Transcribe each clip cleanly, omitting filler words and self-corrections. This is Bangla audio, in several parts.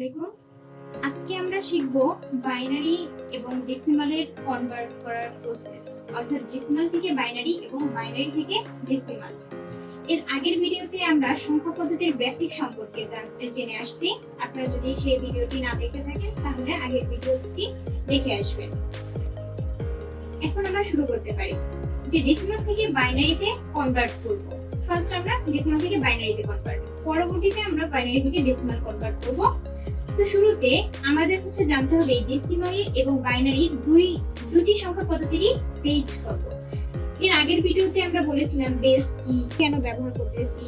আলাইকুম। আজকে আমরা শিখব বাইনারি এবং ডেসিমালের কনভার্ট করার প্রসেস, অর্থাৎ ডেসিমাল থেকে বাইনারি এবং বাইনারি থেকে ডেসিমাল। এর আগের ভিডিওতে আমরা সংখ্যা পদ্ধতির বেসিক সম্পর্কে জেনে আসছি। আপনারা যদি সেই ভিডিওটি না দেখে থাকেন তাহলে আগের ভিডিওটি দেখে আসবেন। এখন আমরা শুরু করতে পারি যে ডেসিমাল থেকে বাইনারিতে কনভার্ট করব। ফার্স্ট আমরা ডেসিমাল থেকে বাইনারিতে কনভার্ট, পরবর্তীতে আমরা বাইনারি থেকে ডেসিমাল কনভার্ট করব। তো শুরুতে আমাদের জানতে হবে ডেসিমাল এবং বাইনারি দুটি সংখ্যা পদ্ধতিরই বেজ কত। এর আগের ভিডিওতে আমরা বলেছিলাম বেজ কি, কেন ব্যবহার করতেছি।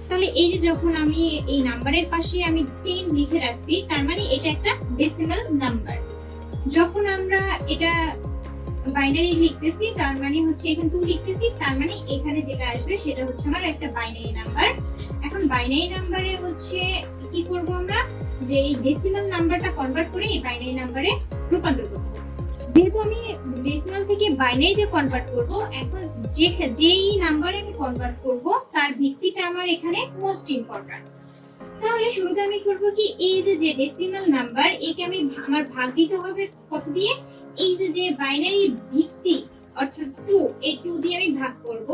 তাহলে এই যে যখন আমি এই নাম্বারের পাশে আমি 10 লিখে রাখছি, তার মানে এটা একটা ডেসিমাল নাম্বার। যখন আমরা এটা বাইনারি লিখতেছি তার মানে এখানে 2 লিখতেছি, তার মানে এখানে যেটা আসবে সেটা আমার একটা বাইনারি নাম্বার। এখন বাইনারি নাম্বারে কি করব আমরা, যে এই ডেসিমাল নাম্বারটা কনভার্ট করে এই বাইনারি নাম্বারে রূপান্তর করব। যেহেতু আমি ডেসিমাল থেকে বাইনারিতে কনভার্ট করব, এখন যেই নাম্বারে আমি কনভার্ট করব তার ভিত্তিটা আমার এখানে মোস্ট ইম্পর্টেন্ট। তাহলে শুরুতে আমি করব কি, এই যে ডেসিমাল নাম্বার একে আমি আমার ভাগ দিতে হবে কত দিয়ে, এই যে বাইনারি ভিত্তি অর্থাৎ 2, এই 2 দিয়ে আমি ভাগ করব।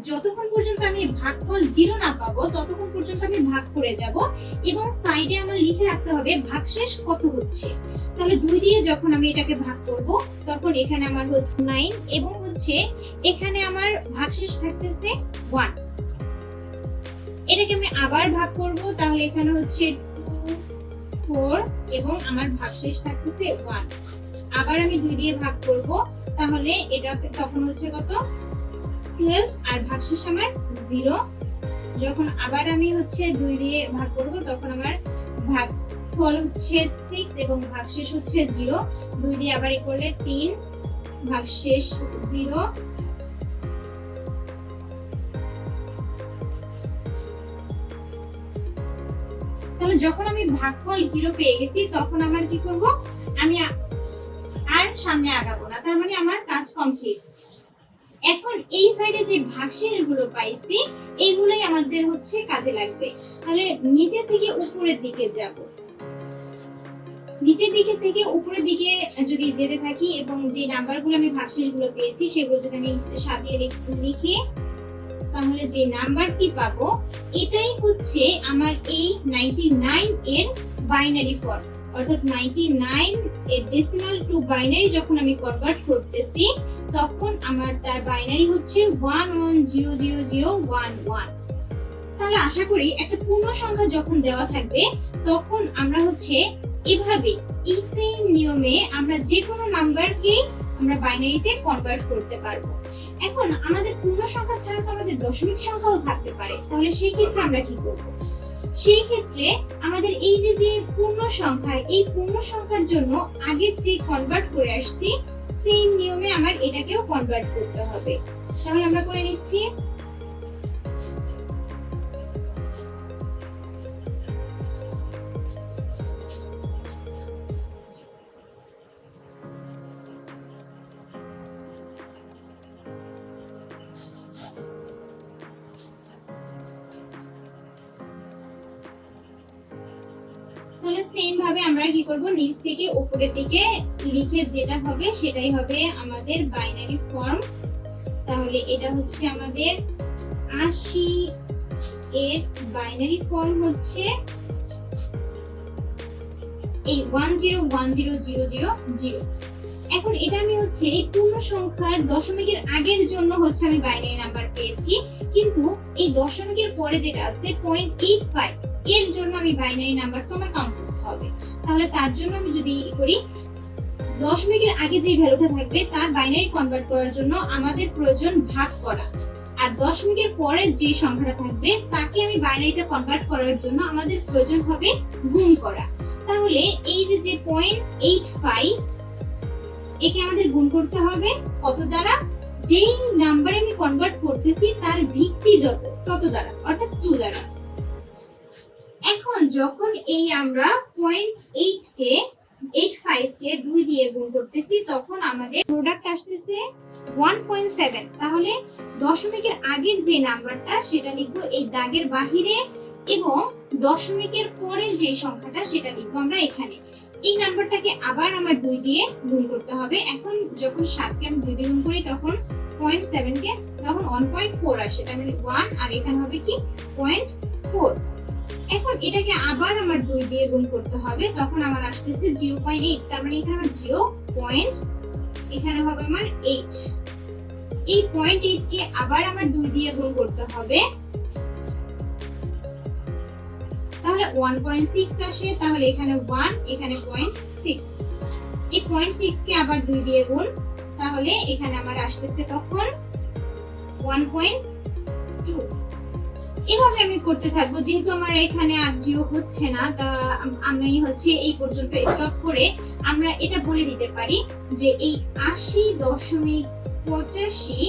যতক্ষণ পর্যন্ত আমি ভাগফল 0 না পাবো ততক্ষণ পর্যন্ত আমি ভাগ করে যাব, এবং সাইডে আমার লিখে রাখতে হবে ভাগশেষ কত হচ্ছে। তাহলে 2 দিয়ে যখন আমি এটাকে ভাগ করব তখন এখানে আমার 9 এবং এখানে আমার ভাগশেষ থাকতেছে 1। এটাকে আমি আবার ভাগ করব, তাহলে এখানে 2, 4 এবং আমার ভাগশেষ থাকতেছে 1। আবার আমি 2 দিয়ে ভাগ করব, তাহলে এটা তখন কত, 12, আর ভাগশেষ আমার 0। যখন আবার আমি 2 দিয়ে ভাগ করব তখন আমার ভাগফল 6 এবং ভাগশেষ 0। 2 দিয়ে আবার করলে 3, ভাগশেষ 0। তাহলে যখন আমি ভাগফল 0 পেয়ে গেছি তখন আমার কি করব, আমি আর সামনে আগাবো না, তার মানে আমার কাজ কমপ্লিট। এখন এই সাইডে যে ভাগশেষগুলো পাইছি এইগুলাই আমাদের কাজে লাগবে। তাহলে নিচে থেকে উপরের দিকে যাব, নিচের দিকে থেকে উপরের দিকে যদি যেতে থাকি এবং যে নাম্বারগুলো আমি ভাগশেষগুলো পেয়েছি সেগুলো যদি আমি সাজিয়ে লিখি, তাহলে যে নাম্বারটি পাবো এটাই আমার এই 99 এর বাইনারি ফর্ম। অর্থাৎ 99 এর ডেসিমাল টু বাইনারি যখন আমি কনভার্ট করতেছি তখন আমার তার বাইনারি 11000011। তাহলে আশা করি একটা পূর্ণ সংখ্যা যখন দেওয়া থাকবে তখন আমরা এভাবে এই সেম নিয়মে আমরা যে কোনো নাম্বারকে আমরা বাইনারিতে কনভার্ট করতে পারবো। এখন আমাদের পূর্ণ সংখ্যা ছাড়া তো আমাদের দশমিক সংখ্যাও থাকতে পারে, তাহলে সেই ক্ষেত্রে আমরা কি করব? সেই ক্ষেত্রে আমাদের এই যে পূর্ণ সংখ্যা, এই পূর্ণ সংখ্যার জন্য আগের যে কনভার্ট করে আসছি সেম নিয়মে আমার এটাকেও কনভার্ট করতে হবে। তাহলে আমরা করে নিচ্ছি। তাহলে সেম ভাবে আমরা কি করব, নিচ থেকে উপরের দিকে লিখে যেটা হবে সেটাই হবে আমাদের বাইনারি ফর্ম। তাহলে এটা আমাদের 80 এর বাইনারি ফর্ম এই 10100000। এখন এটা আমি এই পূর্ণ সংখ্যার দশমিকের আগের জন্য আমি বাইনারি নাম্বার পেয়েছি, কিন্তু এই দশমিকের পরে যেটা আছে 0.85 এর জন্য আমি বাইনারি নাম্বার তো আমার কাউন্ট করতে হবে। তাহলে তার জন্য আমি যদি করি, দশমিকের আগে যে ভ্যালুটা থাকবে তার বাইনারি কনভার্ট করার জন্য আমাদের প্রয়োজন ভাগ করা, আর দশমিকের পরে যে সংখ্যাটা থাকবে তাকে আমি বাইনারিতে কনভার্ট করার জন্য আমাদের প্রয়োজন হবে গুণ করা। তাহলে এই যে 0.85 একে আমাদের গুণ করতে হবে কত দ্বারা, যেই নাম্বারে আমি কনভার্ট করতেছি তার ভিত্তি তত দ্বারা, অর্থাৎ 2 দ্বারা। এখন যখন এই আমরা 0.85 কে 2 দিয়ে গুণ করতেছি তখন আমাদের প্রোডাক্ট আসতেছে 1.7। তাহলে দশমিকের আগের যে নাম্বারটা সেটা লিখবো এই দাগের বাহিরে এবং দশমিকের পরে যে সংখ্যাটা সেটা লিখবো আমরা এখানে। এই নাম্বারটাকে আবার আমার 2 দিয়ে গুণ করতে হবে। এখন যখন 7কে আমি 2 দিয়ে গুণ করি তখন 0.7 কে তখন 1.4 আসে, তার মানে 1 আর এখানে হবে কি 0.4। এখন এটাকে আবার আমার 2 দিয়ে গুণ করতে হবে, তখন আমার আসতেছে 0.8, তার মানে এখানে আমার 0. এখানে হবে আমার 8। এই 0.8 কে আবার আমার 2 দিয়ে গুণ করতে হবে, তাহলে 1.6 আসে, তাহলে এখানে 1 এখানে 0.6। এই 0.6 কে আবার 2 দিয়ে গুণ, তাহলে এখানে আমার আসতেছে তখন 1.2। এভাবে আমি করতে থাকবো। যেহেতু আমার এখানে আর 0 হচ্ছে না, তা আমি এই পর্যন্ত স্টপ করে আমরা এটা বলে দিতে পারি যে এই 80.85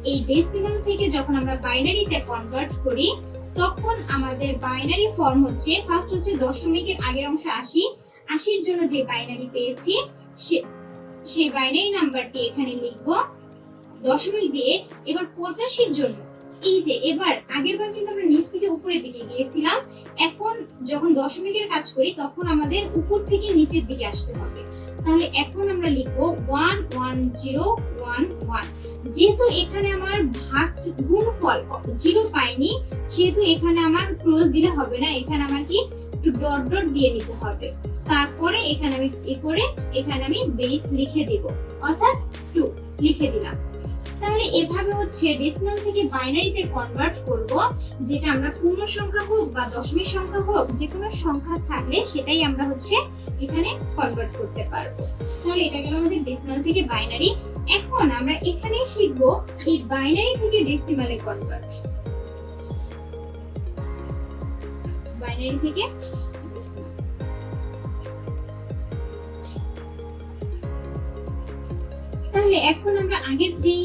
এই ডেসিমাল থেকে যখন আমরা বাইনারিতে কনভার্ট করি তখন আমাদের বাইনারি ফর্ম হচ্ছে, ফার্স্ট হচ্ছে দশমিকের আগের অংশ 80, 80-র জন্য যে বাইনারি পেয়েছি সেই বাইনারি নাম্বারটি এখানে লিখবো দশমিক দিয়ে। এবার 85-র জন্য এই যে এবার আগেরবার কিন্তু আমরা নিচ থেকে উপরের দিকে গিয়েছিলাম, এখন যখন দশমিকের কাজ করি তখন আমাদের উপর থেকে নিচের দিকে আসতে হবে। তাহলে এখন আমরা লিখবো 11011। যেহেতু এখানে আমার ভাগ গুণফল 0 পাইনি, সেহেতু এখানে আমার ক্লোজ দিলে হবে না, এখানে আমার কি একটু ডট ডট দিয়ে নিতে হবে। তারপরে এখানে আমি এখানে আমি বেস লিখে দেব, অর্থাৎ 2 লিখে দিলাম। তাহলে এভাবে ডেসিমাল থেকে বাইনারিতে কনভার্ট করব, যেটা আমরা পূর্ণ সংখ্যা হোক বা দশমিক সংখ্যা হোক, যে কোনো সংখ্যা থাকলে সেটাই আমরা এখানে কনভার্ট করতে পারবো। তাহলে এটা গেল আমাদের ডেসিমাল থেকে বাইনারি। এখন আমরা এখানে শিখব এই বাইনারি থেকে ডেসিমালে কনভার্ট। বাইনারি থেকে ডেসিমাল। তাহলে এখন আমরা আগের যে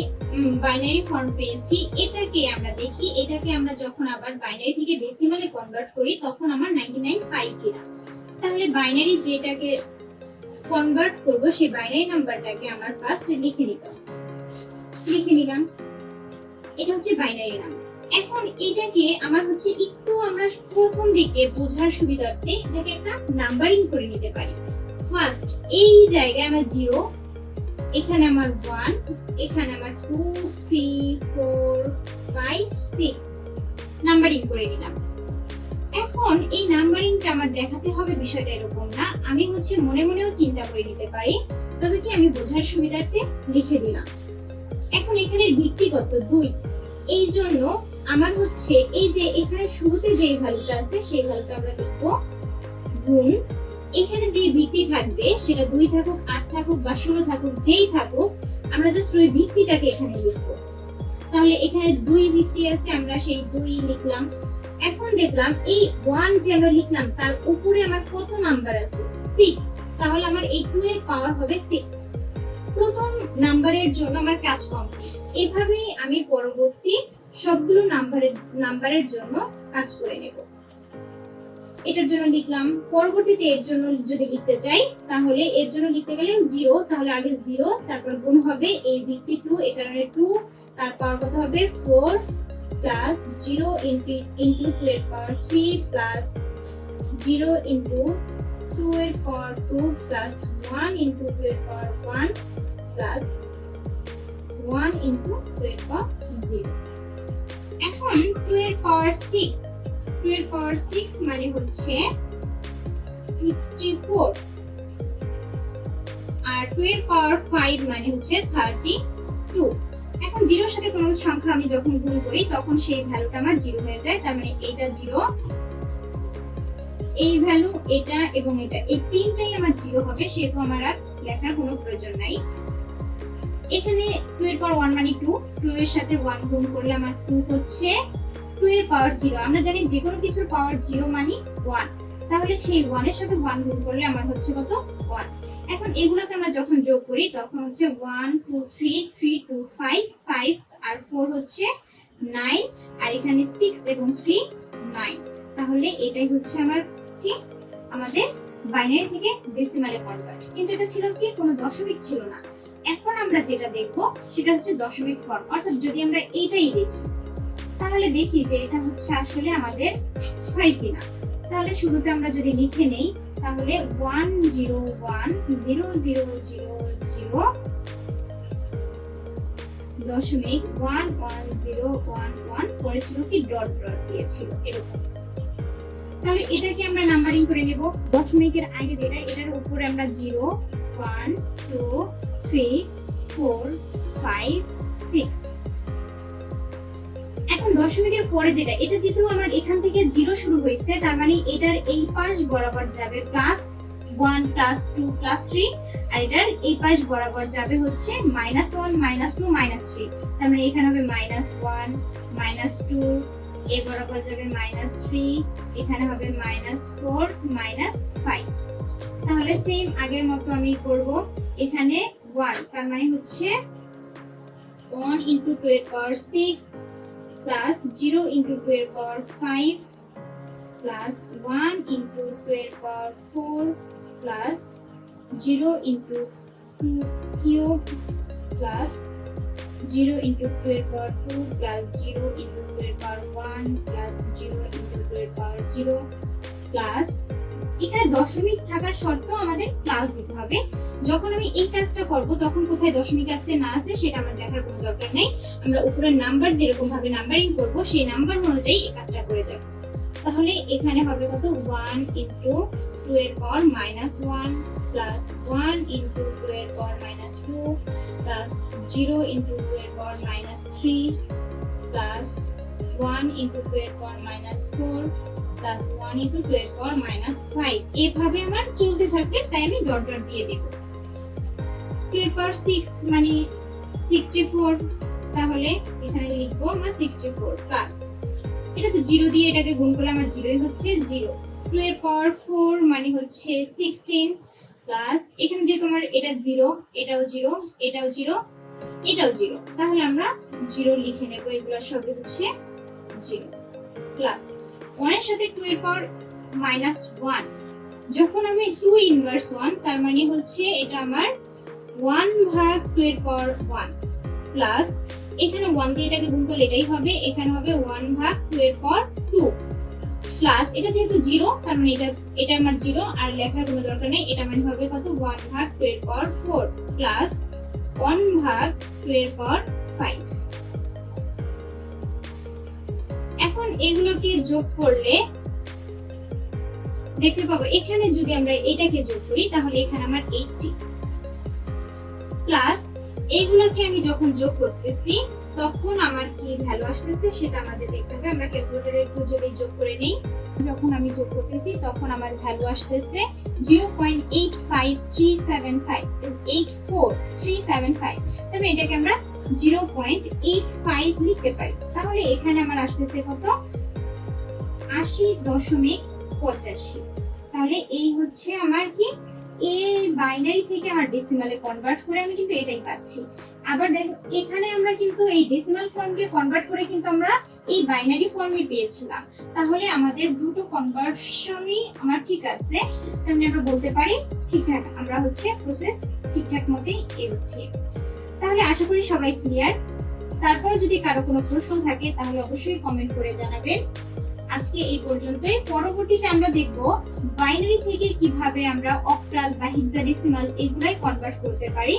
বাইনারি ফর্ম পেয়েছি এটাকে আমরা দেখি, এটাকে আমরা যখন আবার বাইনারি থেকে ডেসিমালে কনভার্ট করি তখন আমার 99 পাই কিনা। তাহলে বাইনারি যেটাকে কনভার্ট করব সেই বাইনারি নাম্বারটাকে আমার ফার্স্ট লিখে নিলাম। এটা হচ্ছে বাইনারি নাম্বার। এখন এটাকে আমার একটু আমরা প্রথম দিকে বোঝার সুবিধার্থে এটাকে একটা নাম্বারিং করে নিতে পারি। ফার্স্ট এই জায়গায় আমার 0, এখানে আমার 1, এখানে আমার 2 3 4 5 6 নাম্বারিং করে দিলাম। এখন এই নাম্বারিংটা আমার দেখাতে হবে বিষয়টা এরকম না, আমি মনে মনেও চিন্তা করে নিতে পারি, তবে কি আমি বোঝার সুবিধার্থে লিখে দিলাম। এখন এখানে ভিত্তি কত 2, এই জন্য আমার এই যে এখানে শুরুতে যে ভ্যালুটা আছে সেই ভ্যালুটা আমরা লিখবো গুণ এখানে যে ভিত্তি থাকবে সেটা 2 থাকুক 8 থাকুক বা 16 থাকুক যেই থাকুক, আমরা জাস্ট ওই ভিত্তিটাকে এখানে লিখবো। তাহলে এখানে 2 ভিত্তি আছে, আমরা সেই 2 লিখলাম। এখন দেখলাম এই 1 যে আমরা লিখলাম তার উপরে আমার কত নাম্বার আছে 6, তাহলে আমার এই 2 এর পাওয়ার হবে 6। প্রথম নাম্বারের জন্য আমার কাজ কমপ্লিট। এভাবেই আমি পরবর্তী সবগুলো নাম্বারের জন্য কাজ করে নেব। এটার জন্য লিখলাম, পরবর্তীতে এর জন্য যদি লিখতে চাই তাহলে এর জন্য লিখতে গেলে 0, তাহলে আগে 0, তারপর গুণ হবে এই ভিত্তি 2, এ কারণে 2, তারপর কত হবে 4 প্লাস 0 ইনটু 2 এর পাওয়ার 3 প্লাস 0 ইনটু 2 এর পাওয়ার 2 প্লাস 1 ইনটু 2 এর পাওয়ার 1 প্লাস 1 ইনটু 2 এর পাওয়ার 0। এখন 2 এর পাওয়ার 6, 2 এর পাওয়ার 6 মানে 64, আর 2 এর পাওয়ার 5 মানে 32। এখন 0 এর সাথে কোনো সংখ্যা আমি যখন গুণ করি তখন সেই ভ্যালুটা আমার 0 হয়ে যায়, তার মানে এটা 0, এই ভ্যালু, এটা এবং এটা, এই তিনটাই আমার 0 হবে, সেহেতু আমার আর লেখার কোনো প্রয়োজন নাই। এখানে 2 এর পাওয়ার 1 মানে 2, 2 এর সাথে 1 গুণ করলে আমার 2 হচ্ছে 2 এর পাওয়ার 0। আমরা জানি যে কোনো কিছুর পাওয়ার 0 মানে 1, তাহলে সেই 1 এর সাথে 1 গুণ করলে আমার কত 1। এখন এগুলোকে আমরা যখন যোগ করি তখন 1 2 3 3 2 5 5 আর 4 9, আর এখানে 6 এবং 3 9। তাহলে এটাই আমার কি আমাদের বাইনারি থেকে ডেসিমালে কনভার্ট। কিন্তু এটা ছিল কি কোনো দশমিক ছিল না। এখন আমরা যেটা দেখব সেটা দশমিক ফর্ম, অর্থাৎ যদি আমরা এইটাই দেখি তাহলে দেখি যে এটা হচ্ছে আসলে আমাদের হয় কিনা। তাহলে শুরুতে আমরা যদি লিখে নেই তাহলে 101.000.11011 করেছিল কি ডট ডট দিয়েছিল এরকম। তাহলে এটাকে আমরা নাম্বারিং করে নেব। দশমিকের আগে যেটা এটার উপরে আমরা 0 1 2 3 4 5 6। এখন দশমিকের পরে যেটা এটা যেহেতু আমার এখান থেকে 0 শুরু হয়েছে তার মানে এটার এই পাশ বরাবর যাবে +1 +2 +3 আর এটার এই পাশ বরাবর যাবে হচ্ছে -1 -2 -3। তার মানে এখানে হবে -1 -2 এ বরাবর যাবে -3 এখানে হবে -4 -5। তাহলে সেম আগের মতো আমি করব। এখানে 1 তার মানে হচ্ছে 1 × 2 এর পাওয়ার 6 plus 0 × 2 এর পাওয়ার 5 plus 1 × 2 এর পাওয়ার 4 plus 0 × 2 cube plus 0 × 2 এর পাওয়ার 2 plus 0 × 2 এর পাওয়ার 1 plus 0 × 2 এর পাওয়ার 0 plus এখানে দশমিক থাকার শর্তেও আমাদের প্লাস দিতে হবে। যখন আমি এই কাজটা করব তখন কোথায় দশমিক আছে না আছে সেটা আমার দেখার কোনো দরকার নেই। আমরা উপরের নাম্বার যেরকম ভাবে নাম্বারিং করব সেই নাম্বার অনুযায়ী এই কাজটা করে যাব। তাহলে এখানে হবে কত 1 × 2 এর পাওয়ার -1 plus 1 × 2 এর পাওয়ার -2 plus 0 × 2 এর পাওয়ার -3 plus 1 × 2 এর পাওয়ার -4 plus 1 × 2 এর পাওয়ার -5। এভাবে আমার চলতে থাকবে তাই আমি ডট ডট দিয়ে দেব। 2 এর পাওয়ার 6 মানে 64। তাহলে এখানে লিখবো আমরা 64 প্লাস এটা তো 0 দিয়ে এটাকে গুণ করলে আমার 0ই হচ্ছে 0। 2 এর পাওয়ার 4 মানে হচ্ছে 16 প্লাস এখানে যে তোমার এটা 0 এটাও 0 এটাও 0 এটাও 0। তাহলে আমরা 0 লিখে নেব। এগুলো সব হচ্ছে 0 প্লাস 1 এর সাথে 2 এর পাওয়ার -1 যখন আমি 2 ইনভার্স 1 তার মানে হচ্ছে এটা আমার 1/2 এর পাওয়ার 1 প্লাস এখানে 1 দিয়ে এটাকে গুণ করলে এটাই হবে এখানে হবে 1/2 এর পাওয়ার 2 প্লাস এটা যেহেতু 0 তার মানে এটা আমার 0 আর লেখার কোনো দরকার নেই। এটা মানে হবে কত 1/2 এর পাওয়ার 4 প্লাস 1/2 এর পাওয়ার 5। এখন এগুলোকে যোগ করলে দেখতে পাবো এখানে যদি আমরা এটাকে যোগ করি তাহলে এখানে আমার 80 প্লাস এইগুলোকে আমি যখন যোগ করতেছি তখন আমার কি ভ্যালু আসতেছে সেটা আমাদের দেখতে হবে। আমরা ক্যালকুলেটরে একটু যদি যোগ করে নেই যখন আমি যোগ করতেছি তখন আমার ভ্যালু আসতেছে 0.85375 84375। তাহলে এটাকে আমরা 0.85 লিখতে পারি। তাহলে এখানে আমার আসতেছে কত 80.85। তাহলে এই হচ্ছে আমার কি এই বাইনারি থেকে আমার ডেসিমালে কনভার্ট করে আমি কিন্তু এটাই পাচ্ছি। আবার দেখো এখানে আমরা কিন্তু এই ডেসিমাল ফর্মকে কনভার্ট করে কিন্তু আমরা এই বাইনারি ফর্মে পেয়েছিলাম। তাহলে আমাদের দুটো কনভার্সনই আমার ঠিক আছে। তাহলে আমরা বলতে পারি ঠিকঠাক আমরা হচ্ছে প্রসেস ঠিকঠাক মতোই এগোচ্ছি। তাহলে আশা করি সবাই ক্লিয়ার। তারপরে যদি কারো কোনো প্রশ্ন থাকে তাহলে অবশ্যই কমেন্ট করে জানাবেন। আজকে এই পর্যন্তই। পরবর্তীতে আমরা দেখব বাইনারি থেকে কিভাবে আমরা অক্টাল বা হেক্সাডেসিমাল এগুলাই কনভার্ট করতে পারি।